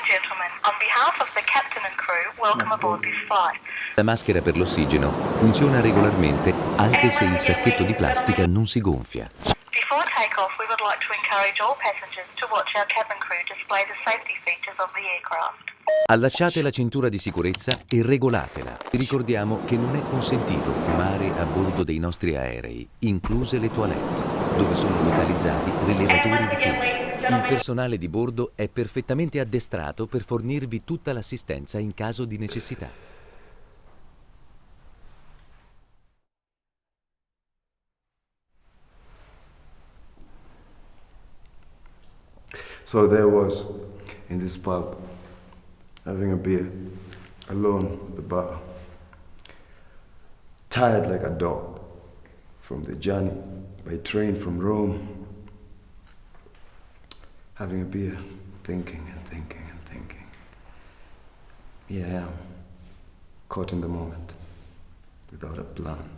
gentlemen, on behalf of the captain and crew, welcome aboard this flight. La maschera per l'ossigeno funziona regolarmente anche se il sacchetto di plastica non si gonfia. Before takeoff, we would like to encourage all passengers to watch our cabin crew display the safety features of the aircraft. Allacciate la cintura di sicurezza e regolatela. Ricordiamo che non è consentito fumare a bordo dei nostri aerei, incluse le toilette, dove sono localizzati rilevatori di fumo. Il personale di bordo è perfettamente addestrato per fornirvi tutta l'assistenza in caso di necessità. So there I was, in this pub, having a beer, alone at the bar, tired like a dog from the journey by train from Rome, having a beer, thinking and thinking and thinking. Here I am, caught in the moment, without a plan.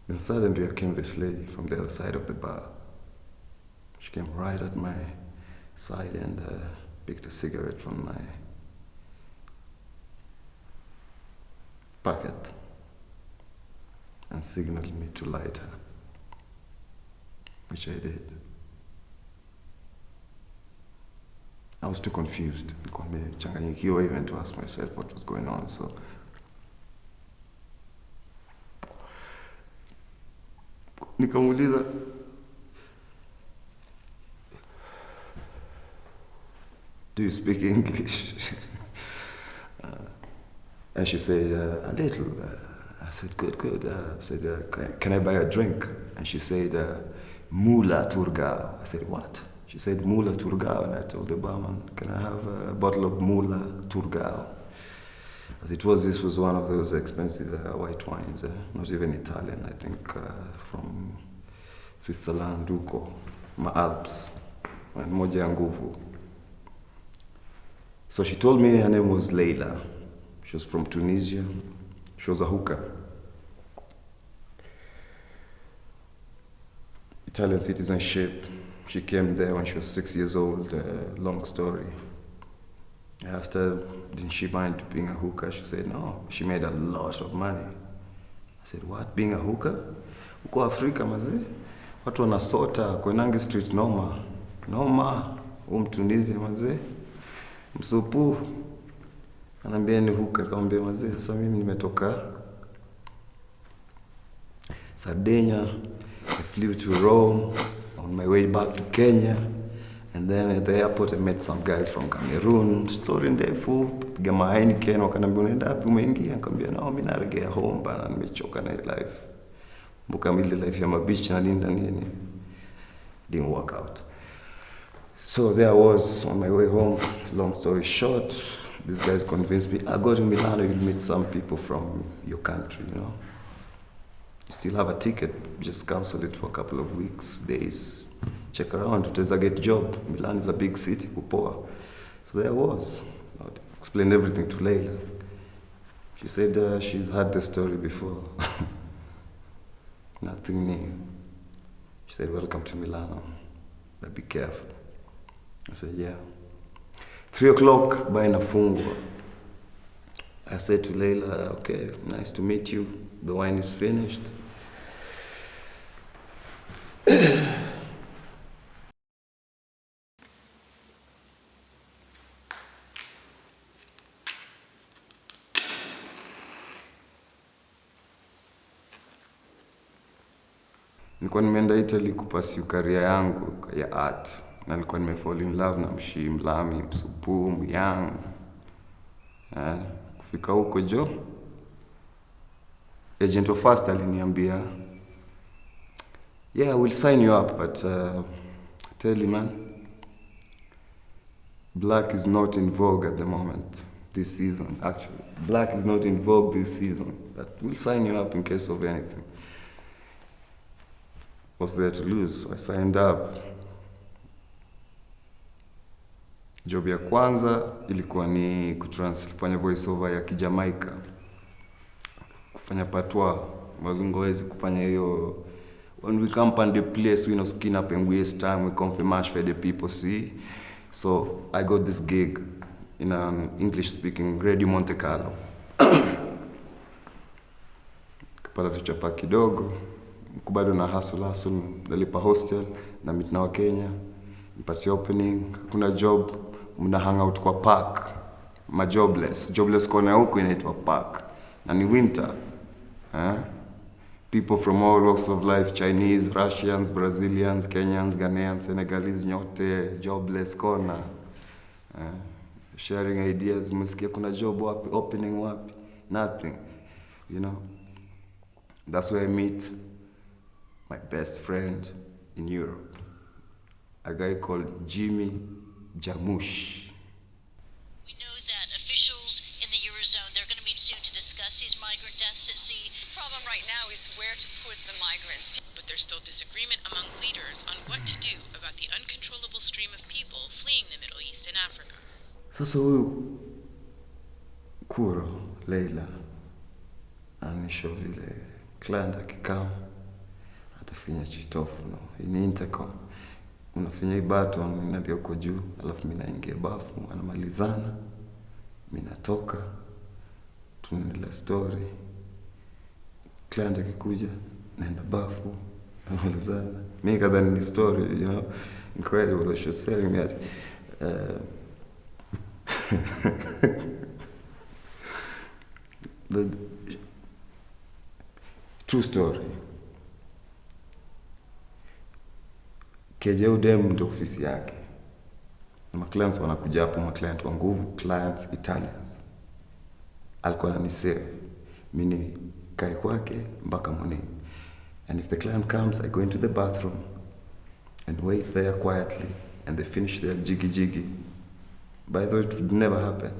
Then suddenly there came this lady from the other side of the bar. She came right at my side and picked a cigarette from my pocket and signaled me to light her, which I did. I was too confused. Nimechanganyikiwa even to ask myself what was going on, so nikamuuliza, do you speak English? And she said, a little. I said, good. I said, can I buy a drink? And she said, Mula Turgao. I said, what? She said, Mula Turgao. And I told the barman, can I have a bottle of Mula Turgao? As this was one of those expensive white wines, not even Italian, I think from Switzerland, Duco, Alps, and moja ya nguvu. So she told me her name was Leila. She was from Tunisia. She was a hooker. Italian citizenship. She came there when she was 6 years old. Long story. I asked her, didn't she mind being a hooker? She said, no, she made a lot of money. I said, what, being a hooker? Uko Afrika mazee, watu wanasota, Koinange Street noma, Tunisia mazee, msupu, anambia ni hooker, nikamwambia mazee, sasa mimi nimetoka Sardinia, I flew to Rome, on my way back to Kenya, and then at the airport I met some guys from Cameroon, story ndefu, piga Heineken, wakanambia unaenda wapi umeingia? Nikamwambia no, mimi narejea home bana, nimechoka na life. Mbukamili life ya mabichi na linda nini. Didn't work out. So there I was on my way home. Long story short, these guys convinced me, go to Milano, you'll meet some people from your country, you know. You still have a ticket, just cancel it for a couple of weeks, days. Check around, utaweza get job. Milan is a big city, kupoa. So there I was. I explained everything to Leila. She said she's heard the story before. Nothing new. She said, welcome to Milano, but be careful. I said, yeah. 3 o'clock, by nafungwa. I said to Leila, okay, nice to meet you. The wine is finished. Nilikuwa nimeenda Italy kupasiu career yangu ya art. Na nilikuwa nimefall in love na Mlami, Msupu, Myang. Kufika huko jo, agent of first aliniambia, yeah, we'll sign you up, but Telley man, black is not in vogue at the moment, this season actually. Black is not in vogue this season, but we'll sign you up in case of anything. Was there to lose, so I signed up. Job ya kwanza ilikuwa ni kufanya voice over ya Kijamaika. Kufanya patwa, mazungowezi kufanya hiyo. When we come and the place, we no skin up and waste time, we come for match for the people, see. So I got this gig in an English-speaking Radio Monte Carlo. Kapata tuchapa kidogo, bado na hustle, nalipa hostel, na meet na Wakenya, nipatie opening, kuna job, mna hang out kwa park, jobless kona huko inaitwa park, na ni winter. People from all walks of life, Chinese, Russians, Brazilians, Kenyans, Ghanaians, Senegalese, nyote, jobless corner. Sharing ideas, msikia kuna job wapi, opening wapi, nothing, you know. That's where I meet my best friend in Europe, a guy called Jimmy Jamush. We know that officials in the Eurozone, they're going to meet soon to discuss these migrant deaths at sea. The problem right now is where to put the migrants. But there's still disagreement among leaders on what to do about the uncontrollable stream of people fleeing the Middle East and Africa. Sasa huyu Kuro, Leila, anisho vile client akikam atafinya chitofu no. Ini intercom. Unafinya hii button inalia huko juu, alafu mimi naingia bafu, anamalizana. Mimi natoka, tunaendelea story. Client akikuja, naenda bafu, anamalizana. Mimi kadhani ni story, you know, incredible that she's telling me that. The true story. Keje udem ndo ofisi yake. Ma clients wanakuja hapo, ma client wa nguvu, clients Italians. Alikuwa ananisave. Mimi kai kwake mpaka morning. And if the client comes, I go into the bathroom and wait there quietly, and they finish their jiggy. By the way, it would never happen.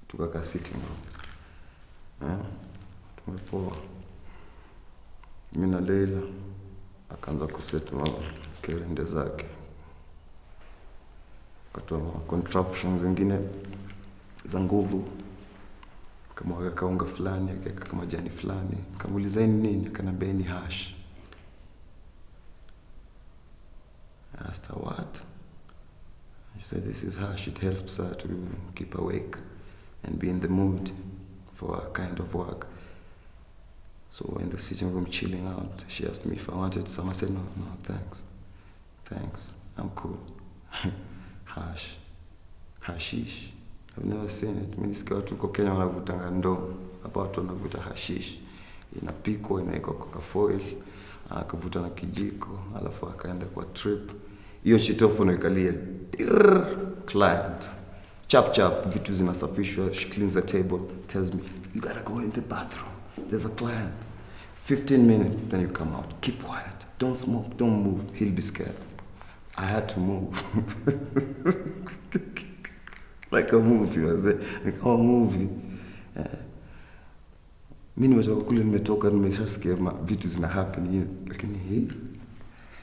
Tukaka sitting room. Tumepoa. Mimi na Leila akaanza kusetwa kelende zake. Katoa contraptions zingine za nguvu. Kama weka unga fulani, akaweka kama jani fulani. Kamuuliza nini? Akaniambia ni hash. I asked her what? She said this is hash. It helps her to keep awake and be in the mood for a kind of work. So in the sitting room chilling out, she asked me if I wanted some. I said no, thanks, I'm cool. Hashish, I've never seen it. Mimi nisikia watu huko Kenya wanavutanga ndoo, hapa watu wanavuta hashish. Inapikwa, inaikwa kwa foil, anakavuta na kijiko, alafu akaenda kwa trip. Hiyo chitofu na ikalia client. Chap, vitu zinasafishwa. She cleans the table, tells me, you gotta go in the bathroom. There's a client. 15 minutes, then you come out. Keep quiet. Don't smoke, don't move. He'll be scared. I had to move. Like a movie, was it? Like a movie. Mimi nimetoka kule, nimetoka nimeshasikia vitu zina happen, lakini hii.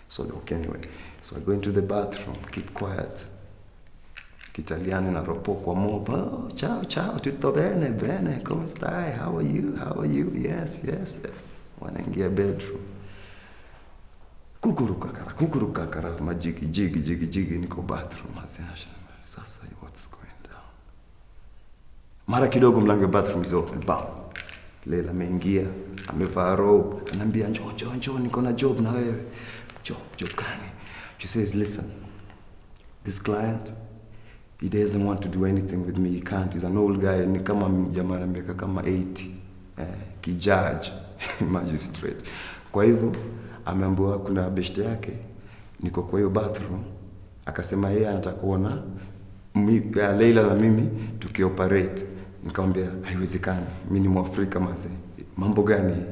So okay, anyway. So I go into the bathroom, keep quiet. Italiano na ropo kwa mob. Oh, ciao, tutto bene, come stai? How are you? Yes. Wanaingia bedroom. Kukuruka kara, majigi, niko bathroom. Sasa, what's going down? Mara kidogo mlango wa bathroom is open. Bam. Leila ameingia, amevaa robe, ananiambia njoo, niko na job na wewe. Job gani? She says, listen, this client, he doesn't want to do anything with me. He can't. He's an old guy. Ni kama jamaa ameka kama 80. Kijudge, magistrate. Kwa hivyo ameambiwa kuna beshte yake niko kwa hiyo bathroom. Akasema yeye anataka kuona Leila na mimi tukioperate. Nikamwambia haiwezekani. Mimi ni Mwafrika mzee. Mambo gani?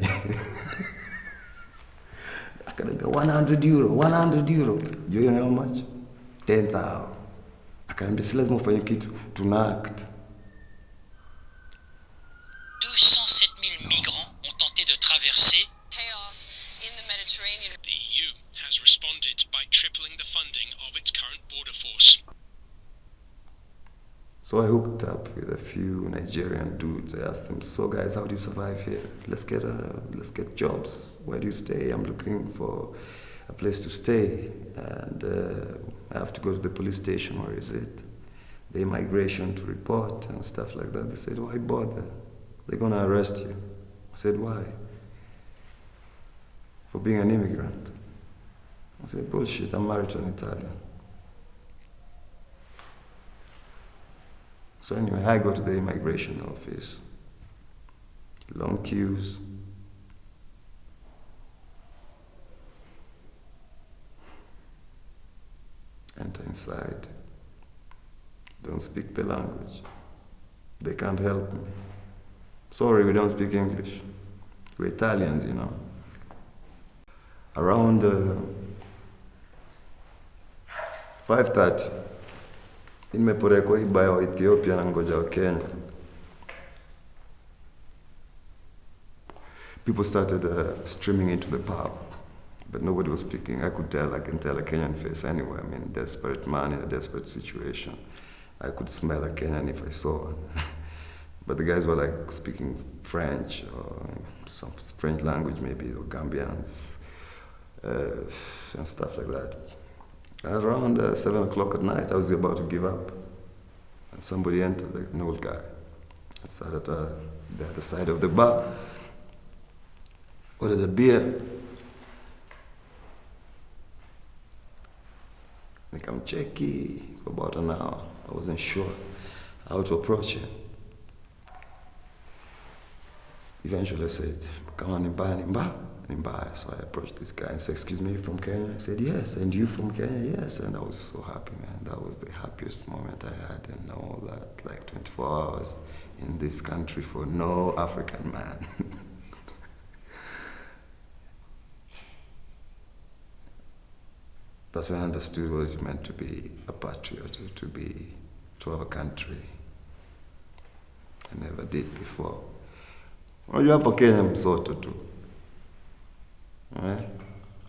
Akaniambia 100 euro. Do you know how much? 10,000. Akaniambia si lazima ufanye kitu, tuna act. 207 000 migrants ont tenté de traverser. Chaos in the Mediterranean. The EU has responded by tripling the funding of its current border force. So I hooked up with a few Nigerian dudes. I asked them, so guys, how do you survive here? Let's get jobs. Where do you stay? I'm looking for a place to stay, and I have to go to the police station. Where is it? The immigration to report and stuff like that. They said, why bother? They're gonna arrest you. I said, why? For being an immigrant. I said, bullshit, I'm married to an Italian. So anyway, I go to the immigration office. Long queues. Enter inside. Don't speak the language. They can't help me. Sorry, we don't speak English. We're Italians, you know. Around 5:30, nimepelekwa ibaya wa Ethiopia na ngoja wa Kenya. People started streaming into the pub, but nobody was speaking. I can tell a Kenyan face anywhere. I mean, desperate man in a desperate situation. I could smell a Kenyan if I saw one. But the guys were like speaking French or some strange language maybe, or Gambians, and stuff like that. Around 7 o'clock at night, I was about to give up. And somebody entered, like an old guy, and sat at the other side of the bar, ordered a beer. Nikamcheki for about an hour. I wasn't sure how to approach him. Eventually I said, come on, Nimba. So I approached this guy and said, excuse me, you from Kenya? I said, yes. And you from Kenya? Yes. And I was so happy, man. That was the happiest moment I had in all that, like 24 hours in this country for no African man. That's when I understood what it meant to be a patriot, to have a country. I never did before. Unajua hapo Kenya msoto tu.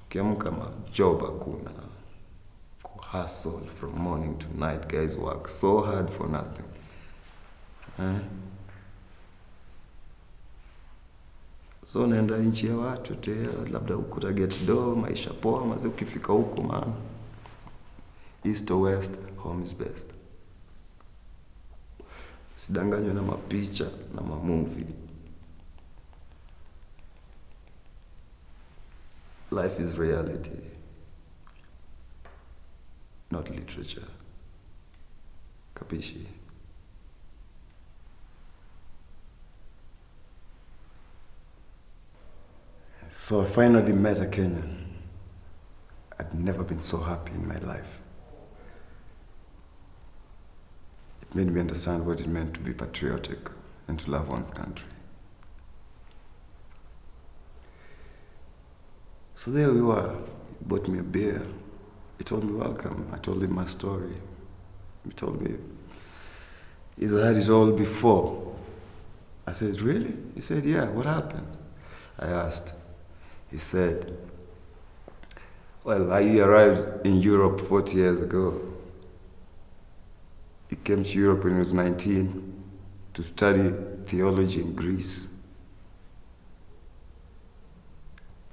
Ukiamka job hakuna. Hustle from morning to night. Guys work so hard for nothing. So naenda nchi ya watu tu, labda ukuta get do, maisha poa, maze ukifika huko man. East or west, home is best. Sidanganywe na mapicha na movie. Life is reality, not literature. Capisci? So I finally met a Kenyan. I'd never been so happy in my life. It made me understand what it meant to be patriotic and to love one's country. So there we were. He bought me a beer. He told me welcome. I told him my story. He told me he's had it all before. I said, really? He said, yeah, what happened? I asked. He said, well, I arrived in Europe 40 years ago. He came to Europe when he was 19 to study theology in Greece.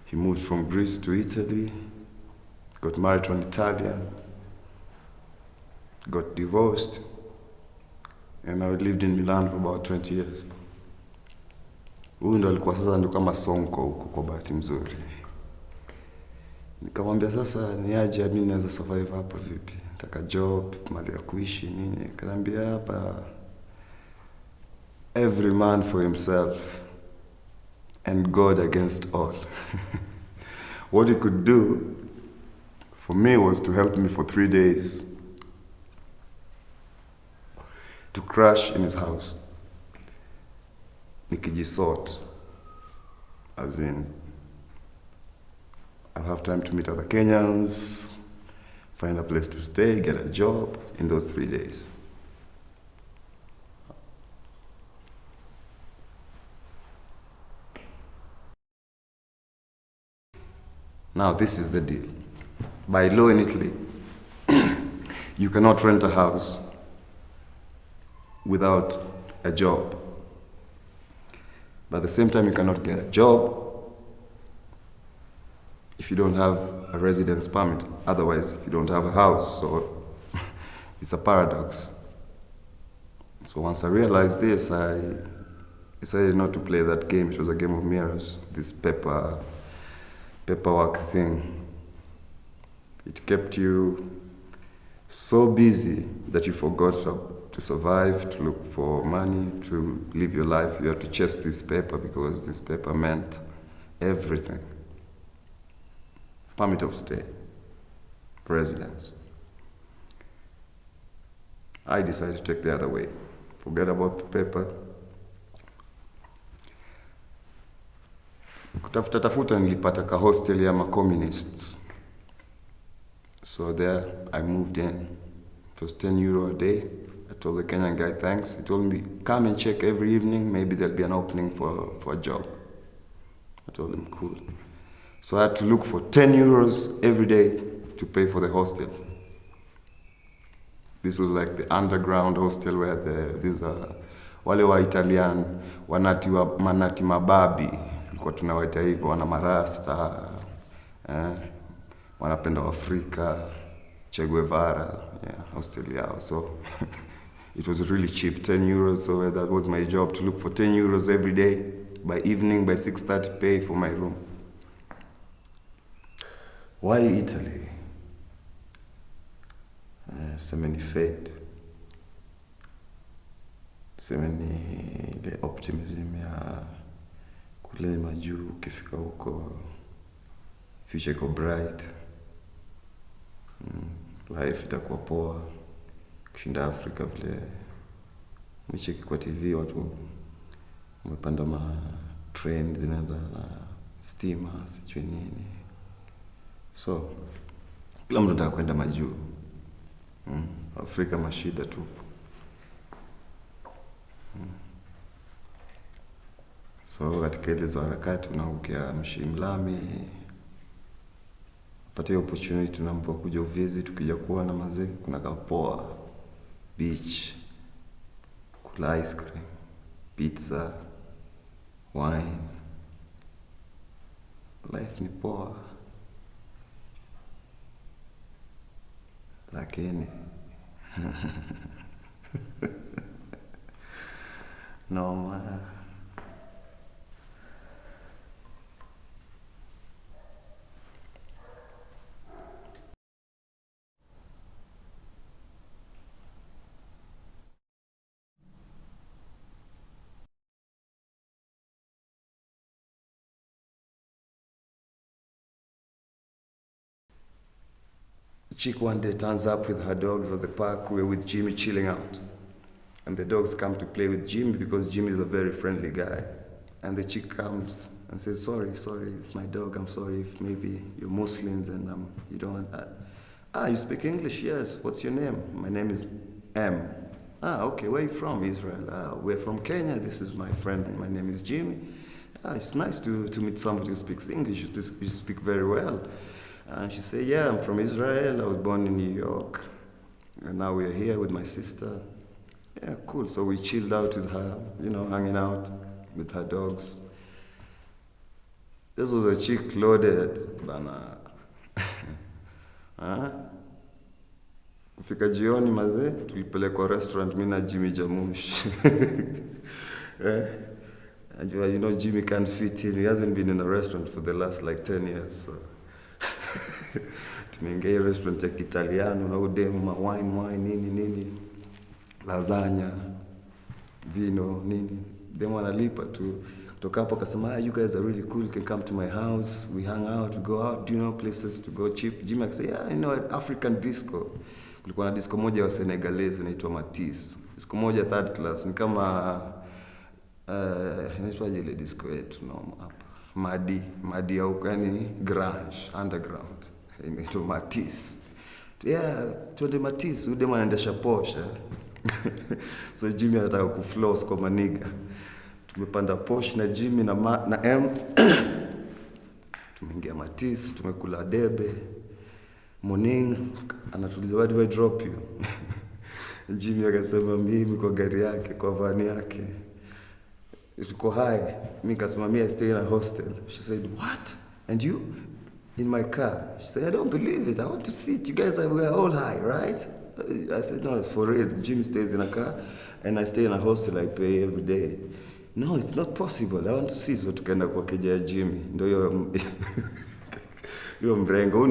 He moved from Greece to Italy, got married to an Italian, got divorced, and I lived in Milan for about 20 years. Huyu ndo alikuwa sasa ndo kama sonko huko kwa bahati mzuri. Nikamwambia sasa niaje mimi naweza survive hapa vipi? Nataka job, mali ya kuishi nini? Akaniambia hapa every man for himself and God against all. What he could do for me was to help me for 3 days to crash in his house. Nikijisort, as in I'll have time to meet other Kenyans, find a place to stay, get a job in those 3 days. Now this is the deal. By law in Italy, you cannot rent a house without a job. But at the same time, you cannot get a job if you don't have a residence permit. Otherwise, if you don't have a house, so it's a paradox. So once I realized this, I decided not to play that game. It was a game of mirrors, this paperwork thing. It kept you so busy that you forgot to survive, to look for money, to live your life. You had to chase this paper because this paper meant everything. Permit of stay, residence. I decided to take the other way. Forget about the paper. Kutafuta nilipata ka hostel ya communists. So there I moved in. It was 10 euro a day. I told the Kenyan guy thanks. He told me, come and check every evening, maybe there'll be an opening for a job. I told him, cool. So I had to look for 10 euros every day to pay for the hostel. This was like the underground hostel where these wale wa Italian, manati mababi, kwa tunawaita hivyo, wana marasta, wanapenda Afrika, Che Guevara, hostel yao. So it was really cheap, 10 euros, so that was my job, to look for 10 euros every day. By evening, by 6:30, pay for my room. Why Italy? So many fate. So many the optimism ya kule majuu, ukifika huko future iko bright. Life itakuwa poa kushinda Afrika vile. Mcheki kwa TV watu wamepanda train zinaenda na stima sijui nini. So kila mtu anataka kwenda majuu. Afrika mashida tu. So katika ile za harakati unaangukia Mshimlami. Pata hiyo opportunity tunaambiwa kuja uvisit, tukija kuwa na mazee, kuna kapoa, beach, kula ice cream, pizza, wine. Life ni poa. Lakini no man. Chick one day turns up with her dogs at the park. We're with Jimmy chilling out. And the dogs come to play with Jimmy because Jimmy is a very friendly guy. And the chick comes and says, sorry, it's my dog. I'm sorry if maybe you're Muslims and you don't want that. You speak English? Yes. What's your name? My name is M. Okay, where are you from? Israel. We're from Kenya. This is my friend. My name is Jimmy. It's nice to meet somebody who speaks English. You speak very well. And she said, yeah, I'm from Israel. I was born in New York. And now we're here with my sister. Yeah, cool. So we chilled out with her, hanging out with her dogs. This was a chick loaded, bana. Fika jioni mazee, tulipelekwa restaurant, mimi na Jimmy Jamush. And Jimmy can't fit in. He hasn't been in a restaurant for the last 10 years. So. Tumeingia restaurant ya Italiano na udemu wine nini lasagna vino nini, demo analipa tu. Kutoka hapo akasema, you guys are really cool, you can come to my house, we hang out, we go out, do you know places to go cheap? Jimmy akasema, yeah, I know African disco. Kulikuwa na disco moja wa Senegalese inaitwa Matisse, disco moja third class, ni kama inaitwaje ile disco yetu hapa Madi au yani garage underground, inaitwa Matisse. Yeah, tuende Matisse, ude anaendesha Porsche. So Jimmy anataka kufloss kwa maniga. Tumepanda Porsche na Jimmy na M. Tumeingia Matisse, tumekula debe. Morning anatuliza, where do I drop you? Jimmy akasema mimi kwa gari yake, kwa van yake. Tuko high. Mimi kasema mimi I stay in a hostel. She said, what? And you? in my car. She said, I don't believe it. I want to see it. You guys were all high, right? I said, no, it's for real. Jimmy stays in a car, and I stay in a hostel I pay every day. No, it's not possible. I want to see. So tukaenda kwa keja ya Jimmy. Ndio hiyo mrengo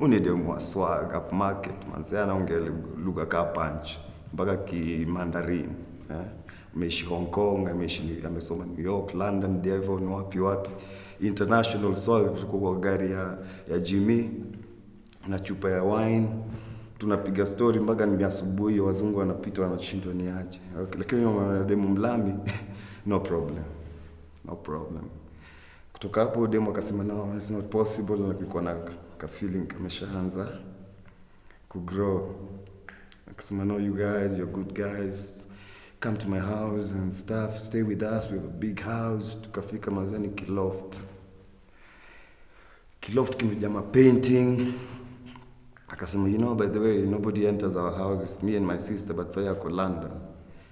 unidemu wa swag up market. Manze anaongea lugha ka punch mpaka kimandarin. Ameishi Hong Kong, amesoma New York, London, Devon, wapi. International swag, tuko kwa gari ya Jimmy na chupa ya wine. Tunapiga story mpaka ni asubuhi, wazungu wanapita wanashindwa ni aje. Okay, lakini demo mlami no problem. Kutoka hapo demo akasema no, it's not possible, na kulikuwa na ka feeling kameshaanza ku grow. Akasema no, you guys, you're good guys. Come to my house and stuff, stay with us, we have a big house. Tukafika mazani Kiloft kimejaa painting. Akasema, you know, by the way, nobody enters our house, it's me and my sister, but saya ko London.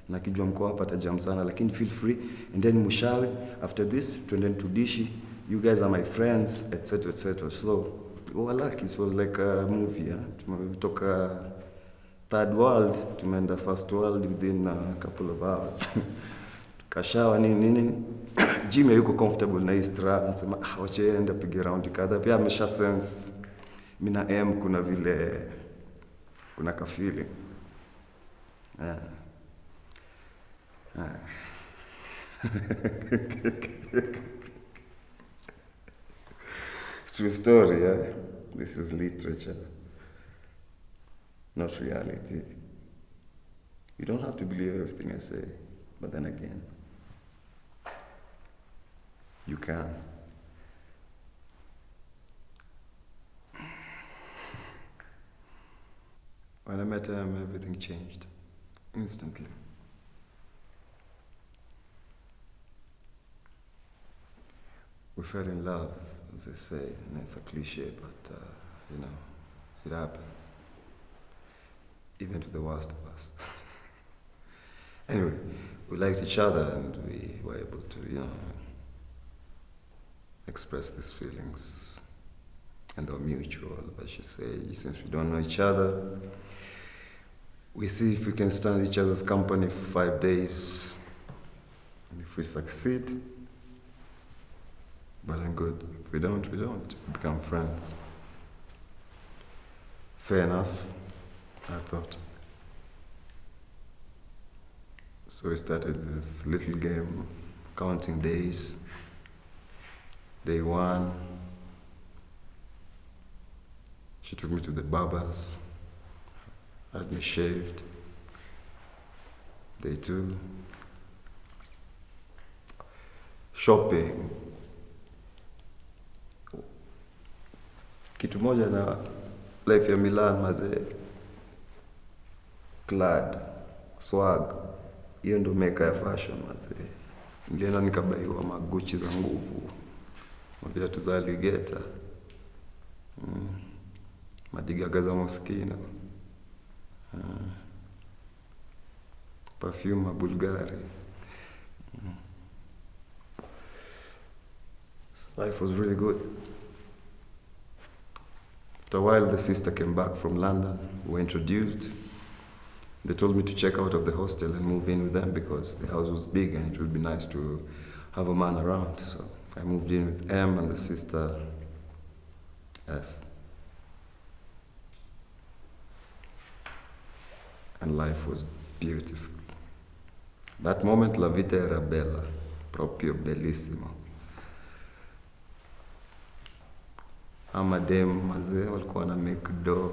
Na kijua mko hapa tajam sana, lakini feel free, and then mushawe, after this, tuendeni tudishi, you guys are my friends, etc. So, we were lucky, it was like a movie, Tumetoka third world, tumeenda first world within a couple of hours. Tukashawa nini. Jimmy yuko comfortable na hii stra, anasema, wache enda pige round kadha. Pia amesha sense, mina kuna vile, kuna ka feeling. True story, This is literature, not reality. You don't have to believe everything I say, but then again, you can. When I met him, everything changed instantly. We fell in love, as they say, and it's a cliche, but it happens. Even to the worst of us. Anyway, we liked each other, and we were able to, express these feelings. And they're mutual, I should say. Since we don't know each other, we see if we can stand each other's company for 5 days. And if we succeed, well and good. If we don't, we don't. We become friends. Fair enough, I thought. So we started this little game, counting days. Day 1, she took me to the barbers, had me shaved. Day 2, shopping. Kitu moja na life ya Milan mazee, clad, swag, hiyo ndo meka ya fashion mazee. Nilienda nikabaiwa maguchi za nguvu, maviatu za alligator, madigaga za Moschino, perfume Bulgari. Life was really good. After a while, the sister came back from London. We were introduced. They told me to check out of the hostel and move in with them because the house was big and it would be nice to have a man around. So I moved in with M and the sister S. And life was beautiful. That moment, la vita era bella, proprio bellissimo. Ama dem mazee walikuwa na make dough.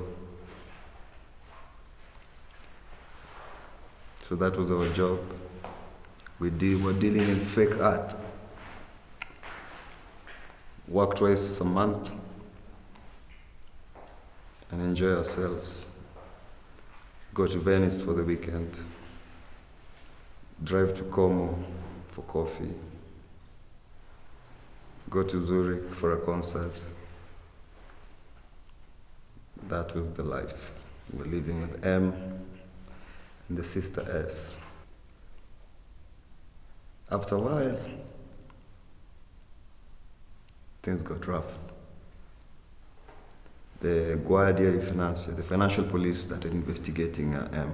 So that was our job. Were dealing in fake art. Work twice a month and enjoy ourselves. Go to Venice for the weekend. Drive to Como for coffee. Go to Zurich for a concert. That was the life. We were living with M and the sister S. After a while, things got rough. the Guardia di Finanza, the financial police, started investigating M.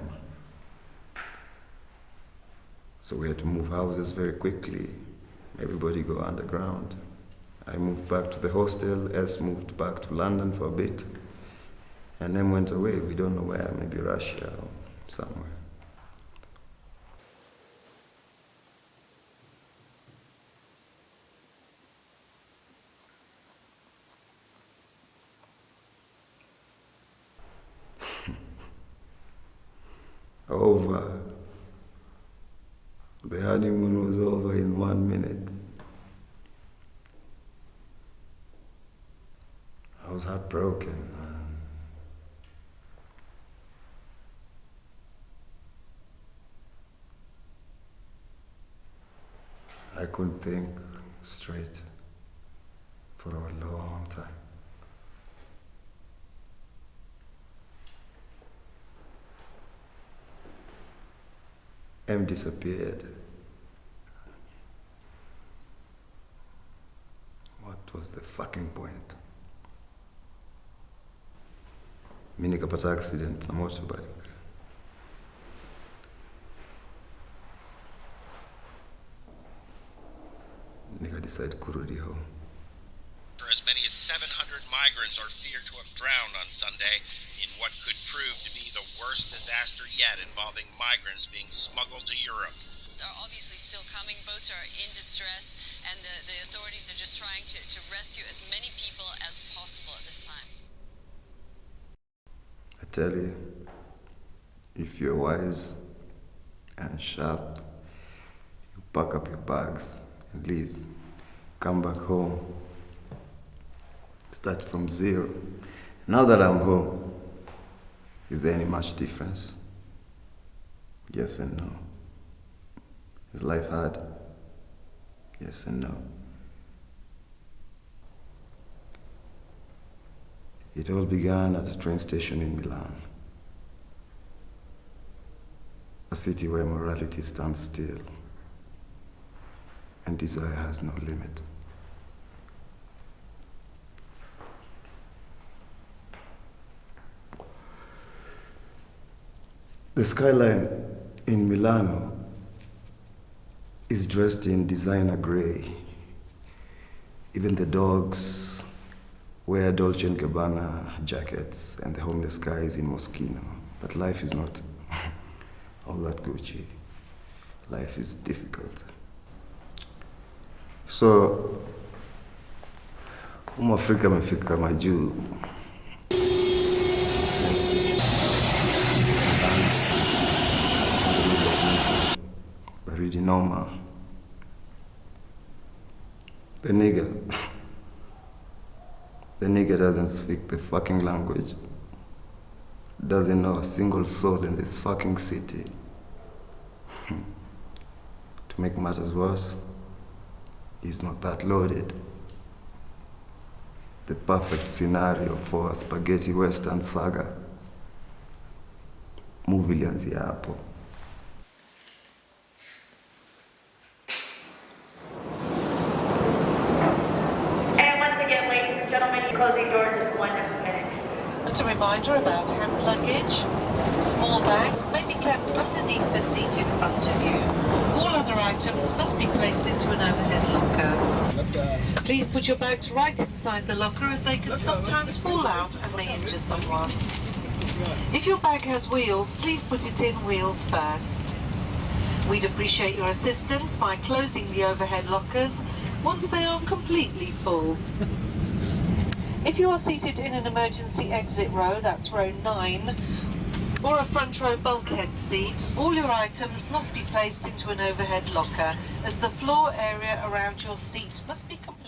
So we had to move houses very quickly. Everybody go underground. I moved back to the hostel, S moved back to London for a bit, and M went away. We don't know where, maybe Russia or somewhere. Over. The honeymoon was over in 1 minute. I was heartbroken, man. I couldn't think straight for a long time. M disappeared. What was the fucking point? Mi nikapata accident na motorbike. Nika decide kurudi home. As many as 700 migrants are feared to have drowned on Sunday in what could prove to be the worst disaster yet involving migrants being smuggled to Europe. They're obviously still coming. Boats are in distress, and the authorities are just trying to rescue as many people as possible at this time. I tell you, if you're wise and sharp, you pack up your bags and leave. Come back home. Start from zero. Now that I'm home, is there any much difference? Yes and no. Is life hard? Yes and no. It all began at a train station in Milan, a city where morality stands still and desire has no limit. The skyline in Milano is dressed in designer gray. Even the dogs wear Dolce & Gabbana jackets, and the homeless guy is in Moschino. But life is not all that Gucci. Life is difficult. So, Afrika amefika majuu. Baridi noma. The nigger doesn't speak the fucking language. Doesn't know a single soul in this fucking city. To make matters worse, he's not that loaded. The perfect scenario for a spaghetti western saga. Movie lianzia hapo. Closing doors in 1 minute. Just a reminder about hand luggage. Small bags may be kept underneath the seat in front of you. All other items must be placed into an overhead locker. Please put your bags right inside the locker, as they can sometimes fall out and may injure someone. If your bag has wheels, please put it in wheels first. We'd appreciate your assistance by closing the overhead lockers once they are completely full. If you are seated in an emergency exit row, that's row 9, or a front row bulkhead seat, all your items must be placed into an overhead locker, as the floor area around your seat must be completely